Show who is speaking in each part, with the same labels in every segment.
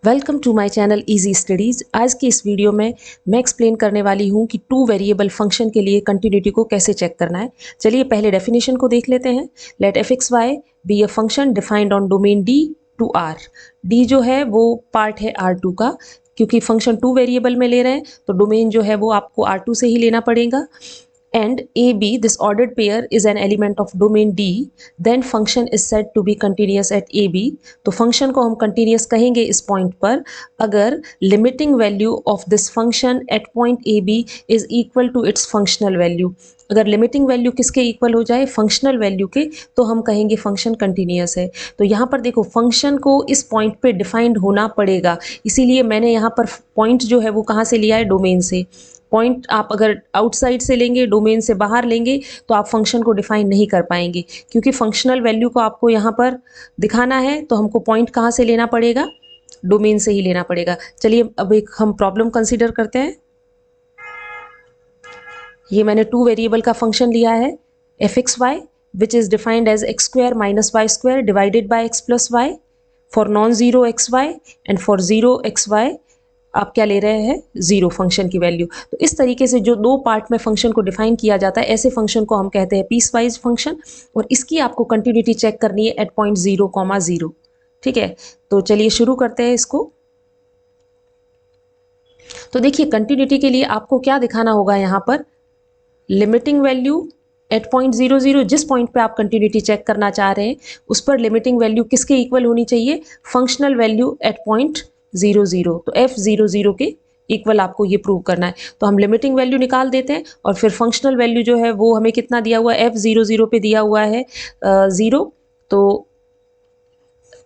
Speaker 1: Welcome to my channel easy studies. आज की इस वीडियो में मैं एक्सप्लेन करने वाली हूँ कि टू वेरिएबल फंक्शन के लिए कंटिन्यूटी को कैसे चेक करना है। चलिए पहले डेफिनेशन को देख लेते हैं। Let F X Y be a function defined on domain D to R. D जो है वो पार्ट है आर टू का, क्योंकि फंक्शन टू वेरिएबल में ले रहे हैं तो डोमेन जो है वो आपको आर टू से ही लेना पड़ेगा। And AB, this ordered pair, is an element of domain D, then function is said to be continuous at AB। तो function को हम continuous कहेंगे इस point पर अगर limiting value of this function at point AB is equal to its functional value। अगर limiting value किसके equal हो जाए, फंक्शनल वैल्यू के, तो हम कहेंगे फंक्शन कंटिन्यूअस है। तो यहाँ पर देखो फंक्शन को इस पॉइंट पे डिफाइंड होना पड़ेगा, इसीलिए मैंने यहाँ पर पॉइंट जो है वो कहाँ से लिया है, डोमेन से। पॉइंट आप अगर आउटसाइड से लेंगे, डोमेन से बाहर लेंगे, तो आप फंक्शन को डिफाइन नहीं कर पाएंगे, क्योंकि फंक्शनल वैल्यू को आपको यहाँ पर दिखाना है तो हमको पॉइंट कहाँ से लेना पड़ेगा, डोमेन से ही लेना पड़ेगा। चलिए अब एक हम प्रॉब्लम कंसीडर करते हैं। ये मैंने टू वेरिएबल का फंक्शन लिया है F X Y, which is defined as X square minus Y square divided by X plus Y for non zero X Y and for zero X Y आप क्या ले रहे हैं, जीरो फंक्शन की value. तो इस तरीके से जो दो पार्ट में फंक्शन को डिफाइन किया जाता है, ऐसे फंक्शन को हम कहते हैं पीस वाइज फंक्शन, और इसकी आपको कंटिन्यूटी चेक करनी है एट पॉइंट 0,0। ठीक है, तो चलिए शुरू करते हैं इसको। तो देखिए कंटिन्यूटी के लिए आपको क्या दिखाना होगा, यहाँ पर लिमिटिंग वैल्यू एट पॉइंट 0,0, जिस पॉइंट पे आप कंटिन्यूटी चेक करना चाह रहे हैं उस पर लिमिटिंग वैल्यू किसके इक्वल होनी चाहिए, फंक्शनल वैल्यू एट पॉइंट 0,0। तो f00 के इक्वल आपको ये प्रूव करना है। तो हम लिमिटिंग वैल्यू निकाल देते हैं और फिर फंक्शनल वैल्यू जो है वो हमें कितना दिया हुआ है, f00 पे दिया हुआ है 0। तो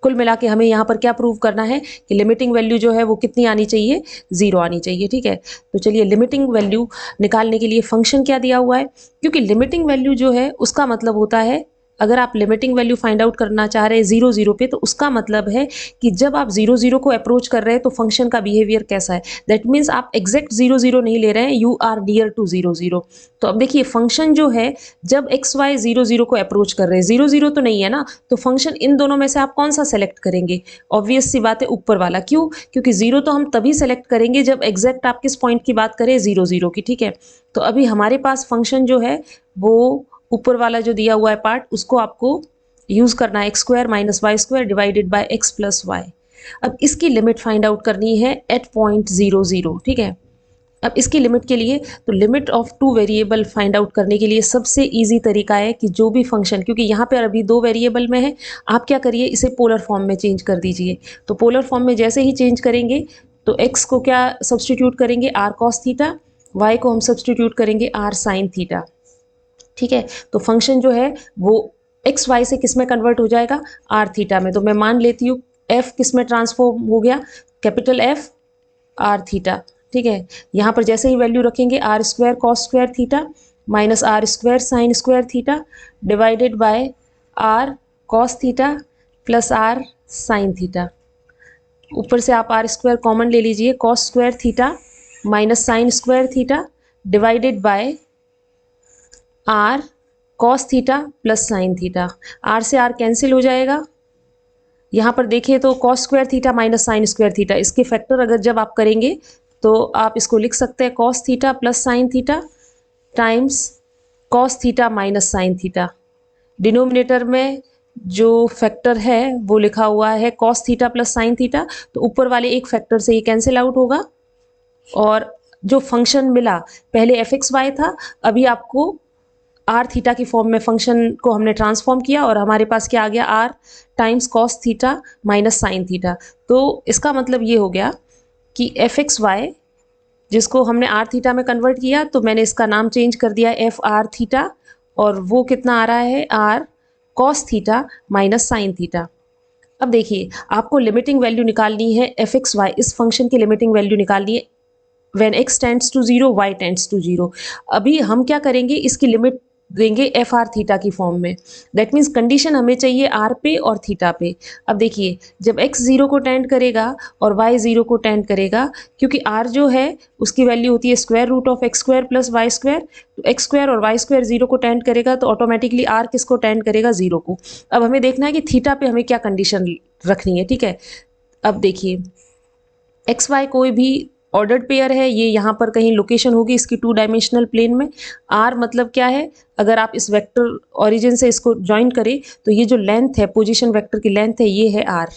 Speaker 1: कुल मिला के हमें यहाँ पर क्या प्रूव करना है कि लिमिटिंग वैल्यू जो है वो कितनी आनी चाहिए, 0 आनी चाहिए। ठीक है, तो चलिए लिमिटिंग वैल्यू निकालने के लिए फंक्शन क्या दिया हुआ है, क्योंकि लिमिटिंग वैल्यू जो है उसका मतलब होता है, अगर आप लिमिटिंग वैल्यू फाइंड आउट करना चाह रहे हैं 0,0 पे, तो उसका मतलब है कि जब आप 0,0 को अप्रोच कर रहे हैं तो फंक्शन का बिहेवियर कैसा है। दैट मीन्स आप एग्जैक्ट 0,0 नहीं ले रहे हैं, यू आर नियर टू 0,0। तो अब देखिए फंक्शन जो है जब एक्स वाई 0,0 को अप्रोच कर रहे हैं, 0,0 तो नहीं है ना, तो फंक्शन इन दोनों में से आप कौन सा सेलेक्ट करेंगे, ऑब्वियस सी बात है ऊपर वाला। क्यों, क्योंकि 0 तो हम तभी सेलेक्ट करेंगे जब एग्जैक्ट आप किस पॉइंट की बात करें, 0,0 की। ठीक है, तो अभी हमारे पास फंक्शन जो है वो ऊपर वाला जो दिया हुआ है पार्ट, उसको आपको यूज करना है, X square minus Y square divided by X plus Y. अब इसकी लिमिट फाइंड आउट करनी है एट पॉइंट 0,0। ठीक है, अब इसकी लिमिट के लिए तो limit of two variable find out करने के लिए सबसे इजी तरीका है कि जो भी फंक्शन, क्योंकि यहाँ पर अभी दो वेरिएबल में है, आप क्या करिए इसे पोलर फॉर्म में चेंज कर दीजिए। तो पोलर फॉर्म में जैसे ही चेंज करेंगे तो एक्स को क्या सब्सटीट्यूट करेंगे, आर कॉस थीटा, वाई को हम सब्सटीट्यूट करेंगे आर साइन थीटा। ठीक है, तो फंक्शन जो है वो एक्स वाई से किस में कन्वर्ट हो जाएगा, आर थीटा में। तो मैं मान लेती हूँ एफ किस में ट्रांसफॉर्म हो गया, कैपिटल एफ आर थीटा। ठीक है, यहाँ पर जैसे ही वैल्यू रखेंगे R square cos square theta minus R square sine square theta divided by R cos theta plus R sine theta. ऊपर से आप आर स्क्वायर कॉमन ले लीजिए, cos square theta minus sine square theta divided by R cos theta plus sine theta. R से R cancel हो जाएगा, यहाँ पर देखिए तो cos square theta minus sine square theta, इसके फैक्टर अगर जब आप करेंगे तो आप इसको लिख सकते हैं cos theta plus sine theta times cos theta minus sine theta. Denominator में जो फैक्टर है वो लिखा हुआ है cos theta plus sine theta, तो ऊपर वाले एक फैक्टर से ये कैंसिल आउट होगा, और जो फंक्शन मिला पहले एफ एक्स वाई था, अभी आपको आर थीटा की फॉर्म में फंक्शन को हमने ट्रांसफॉर्म किया और हमारे पास क्या आ गया, R times cos theta minus sine theta. तो इसका मतलब ये हो गया कि एफ एक्स वाई जिसको हमने आर थीटा में कन्वर्ट किया, तो मैंने इसका नाम चेंज कर दिया एफ आर थीटा, और वो कितना आ रहा है, R cos theta minus sine theta. अब देखिए आपको लिमिटिंग वैल्यू निकालनी है एफ एक्स वाई, इस फंक्शन की लिमिटिंग वैल्यू निकालनी है when x tends to 0 y tends to 0। अभी हम क्या करेंगे, इसकी लिमिट देंगे एफ आर थीटा की फॉर्म में। दैट मीन्स कंडीशन हमें चाहिए आर पे और थीटा पे। अब देखिए जब x 0 को टेंड करेगा और y 0 को टेंड करेगा, क्योंकि r जो है उसकी वैल्यू होती है square root of X square plus Y square, तो एक्स स्क्वायर और वाई स्क्वायर 0 को टेंड करेगा तो ऑटोमेटिकली r किसको टेंड करेगा, 0 को। अब हमें देखना है कि थीटा पे हमें क्या कंडीशन रखनी है। ठीक है, अब देखिए एक्स वाई कोई भी ऑर्डर्ड पेयर है, ये यहाँ पर कहीं लोकेशन होगी इसकी 2 डायमेंशनल प्लेन में। आर मतलब क्या है, अगर आप इस वेक्टर ओरिजिन से इसको ज्वाइन करें तो ये जो लेंथ है, पोजीशन वेक्टर की लेंथ है, ये है आर।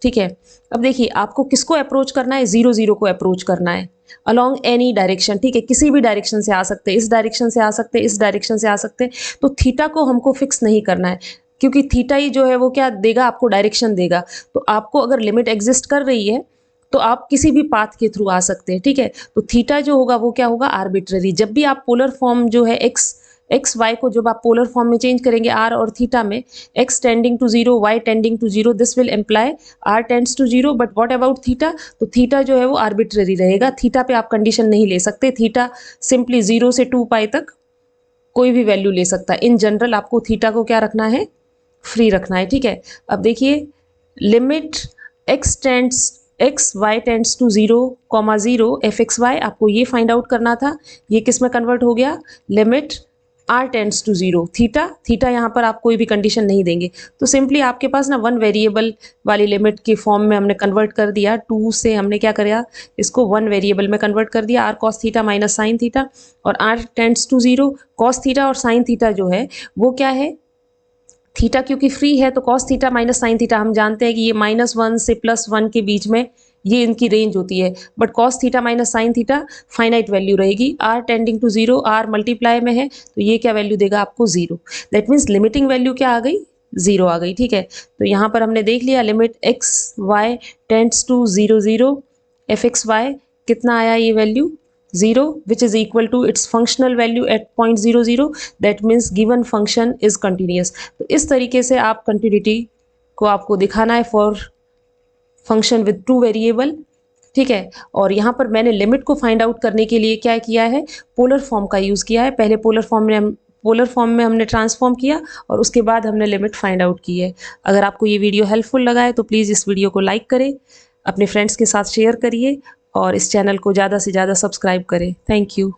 Speaker 1: ठीक है, अब देखिए आपको किसको अप्रोच करना है, 0 0 को अप्रोच करना है अलोंग एनी डायरेक्शन। ठीक है, किसी भी डायरेक्शन से आ सकते हैं, इस डायरेक्शन से आ सकते हैं, इस डायरेक्शन से आ सकते हैं। तो थीटा को हमको फिक्स नहीं करना है, क्योंकि थीटा ही जो है वो क्या देगा, आपको डायरेक्शन देगा। तो आपको अगर लिमिट एग्जिस्ट कर रही है तो आप किसी भी पाथ के थ्रू आ सकते हैं। ठीक है, तो थीटा जो होगा वो क्या होगा, आर्बिट्ररी। जब भी आप पोलर फॉर्म जो है एक्स वाई को जब आप पोलर फॉर्म में चेंज करेंगे आर और थीटा में, X tending to 0, Y tending to 0, this will imply R tends to 0। But what about theta, तो थीटा जो है वो आर्बिट्ररी रहेगा। थीटा पे आप कंडीशन नहीं ले सकते। थीटा सिंपली 0 से 2 पाई तक कोई भी वैल्यू ले सकता है। इन जनरल आपको थीटा को क्या रखना है, फ्री रखना है। ठीक है, अब देखिए limit X Y tends to 0, 0 F X Y, आपको ये फाइंड आउट करना था। ये किस में कन्वर्ट हो गया, limit R tends to 0, theta यहाँ पर आप कोई भी कंडीशन नहीं देंगे। तो सिंपली आपके पास ना वन वेरिएबल वाली लिमिट के फॉर्म में हमने कन्वर्ट कर दिया। 2 से हमने क्या किया, इसको वन वेरिएबल में कन्वर्ट कर दिया, R cos theta minus sine theta, और R tends to 0। Cos theta और साइन थीटा जो है वो क्या है, थीटा क्योंकि फ्री है तो cos theta minus sine theta हम जानते हैं कि ये -1 से +1 के बीच में ये इनकी रेंज होती है। But cos theta minus sine theta finite value रहेगी। R tending to 0, R multiply में है तो ये क्या वैल्यू देगा आपको, 0। दैट मीन्स लिमिटिंग वैल्यू क्या आ गई, 0 आ गई। ठीक है, तो यहाँ पर हमने देख लिया limit X Y tends to 0 0 F X Y, कितना आया ये value 0, which is equal to its functional value at point 0 0, that means given function is continuous। तो इस तरीके से आप कंटिन्यूटी को आपको दिखाना है फॉर फंक्शन विद 2 वेरिएबल। ठीक है, और यहाँ पर मैंने लिमिट को फाइंड आउट करने के लिए क्या किया है, पोलर फॉर्म का यूज़ किया है। पहले पोलर फॉर्म में हमने ट्रांसफॉर्म किया और उसके बाद हमने लिमिट फाइंड आउट की है। अगर आपको ये वीडियो हेल्पफुल लगा है तो प्लीज़ इस वीडियो को लाइक करें, अपने फ्रेंड्स के साथ शेयर करिए और इस चैनल को ज़्यादा से ज़्यादा सब्सक्राइब करें। Thank you.